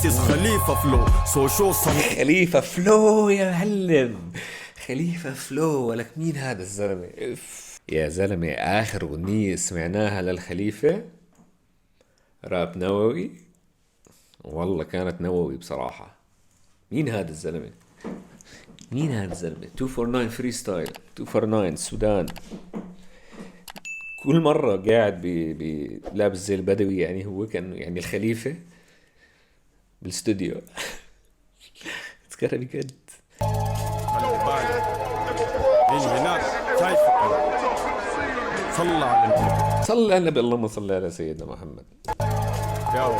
This is خليفة فلو so show some. خليفة فلو يا معلم، خليفة فلو. ولك مين هذا الزلمة؟ يا زلمة آخر أغنية سمعناها للخليفة راب نووي، والله كانت نووي بصراحة. مين هذا الزلمة؟ مين هذا الزلمة؟ 249 فري ستايل، 249 السودان. كل مرة قاعد لابس زي البدوي، يعني هو كان يعني الخليفة بالاستوديو. تذكر بجد. هناك شايفك صلى على النبي، صلى على النبي، اللهم صل على سيدنا محمد. يا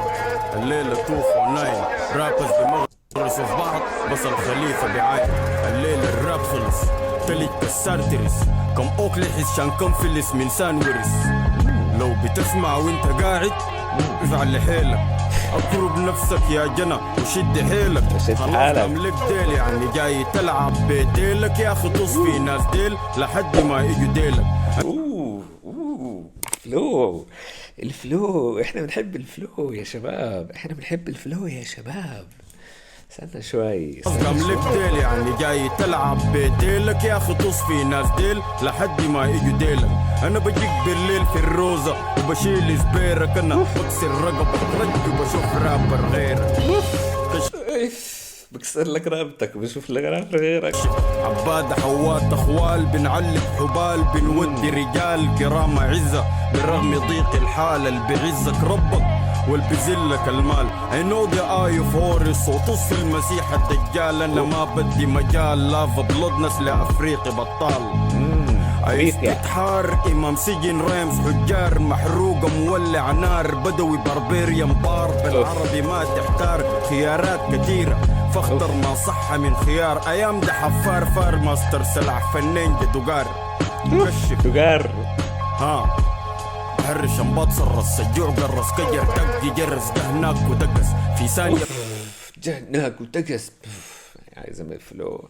الليلة 249 رابز بمغرسوا في بعض، بس الخليفة بعاين. الليلة الراب خلص تلج كسار ترس، كم أوكل حسان كم فلس من سان ورس. لو بتسمع وانت قاعد افعل لحيلك، اقرب نفسك يا جنى وشد حيلك. خلاص املك ديل يعني جاي تلعب بديلك يا اخي، تصفي ناس ديل لحد ما يجوا ديلك. فلو الفلو، احنا بنحب الفلو يا شباب، احنا بنحب الفلو يا شباب. استنى شوي. املك ديل يعني جاي تلعب بديلك يا اخي، تصفي ناس ديل لحد ما يجوا ديلك. انا بجيك بالليل في الروزة وبشيل زبيرك، انا بكسر رقبك رج وبشوف رابر غيرك. بكسر لك رقبتك وبشوف لك رابر غيرك. عباد حوات اخوال، بنعلق حبال، بنودي رجال كرام عزة برغم ضيق الحال. اللي بعزك ربك واللي بذلك المال. I know the eye of Horus وتصفي المسيح الدجال. انا ما بدي مجال لافا بلود نسل افريقي بطال. عايز تتحار امام سجن ريمز حجار، محروقة مولع نار، بدوي بربيريان بار. بالعربي ما تحتار خيارات كثيرة، فاختر ما صح من خيار. ايام ده حفار فار ماستر سلع فنين جدوغار. كشف دوغار ها حرش انباط صرص الجوع قرص كجر دق جرس جهناك ودقس في ثانية. جهناك ودقس. يعني زي ما الفلو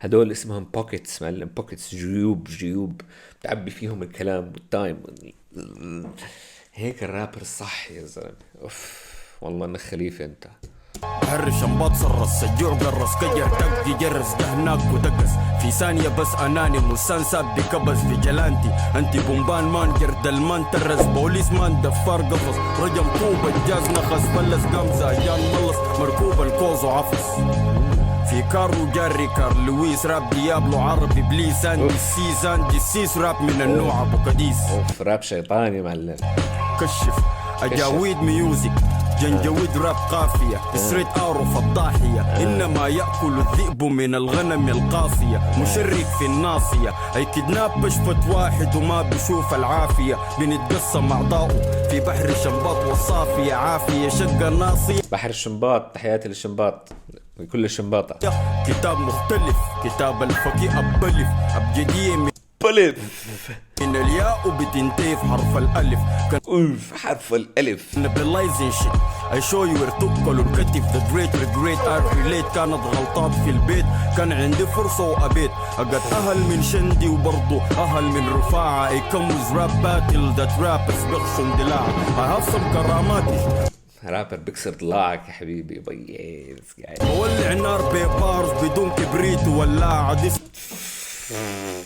هدول اسمهم بوكيتس معلم، بوكيتس، جيوب بتعبي فيهم الكلام والتايم. هيك الرابر الصح يا زلمة. والله انك خليفة انت. حرش انباط صرص الجوع قرص كجر دق جرس جهناك ودقس في ثانية. بس اناني مسان ساب بكبس في جلانتي. انتي بومبان مان جرد المان ترس، بوليس مان دفار قفص، رجم طوبة جاز نخس، فلس قمزة جان ملص، مركوب الكوز وعفص. في كارو جاري كار لويس راب ديابلو عربي بليس اندي سيس اندي سيس راب من النوع ابو قديس. راب شيطاني معلم. كشف اجاويد ميوزك جنجويد راب قافية، ستريت اعرف الضاحية. انما يأكل الذئب من الغنم القاسية، مشرك في الناصية. اي كدناب بشفت واحد وما بشوف العافية، بنتقسم اعضاؤه في بحر الشنباط والصافية. عافية شقة ناصية بحر الشنباط، تحياتي للشنباط كل الشنباطة. كتاب مختلف، كتاب الفقيه أبلف أبجدية من الياء وبتنتهي في حرف الألف. كان حرف الألف. نبلايزين شيت I show you where تقل الكتف. The great regret I relate. كانت غلطات في البيت، كان عندي فرصة وأبيت. أقد أهل من شندي وبرضو أهل من رفاعة. I come with rap battle that rappers بيخشن دلاعة. I have some كراماتي. رابر بكسر ضلاعك يا حبيبي. بيس بولع نار ببارز بدون كبريت ولاعة. This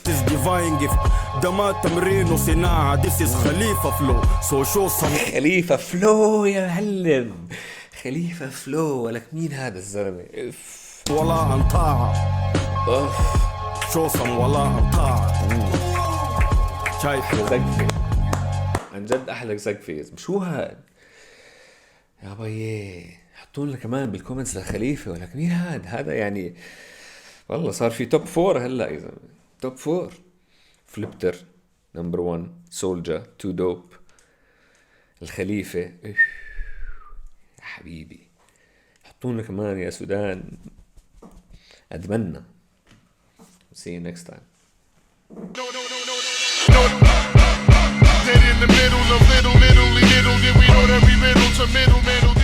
is divine gift. ده ما تمرين وصناعة. This is خليفة فلو so show some. خليفة فلو يا معلم، خليفة فلو. ولك مين هذا الزلمة؟ ولا انطاعة show some ولا انطاعة. شايف زقفة عن جد، أحلى زقفة. شو هاد يا بيي؟ حطوا لنا كمان بالكومنتس لخليفة. ولك مين هذا يعني والله صار في توب 4 هلا يا زلمة. توب 4 فليبتر نمبر 1، سولجا 2 دوب، الخليفة يا حبيبي. حطوا لنا كمان يا سودان، أتمنى. See you next time. Dead in the middle of little, did we know that we riddle to middle.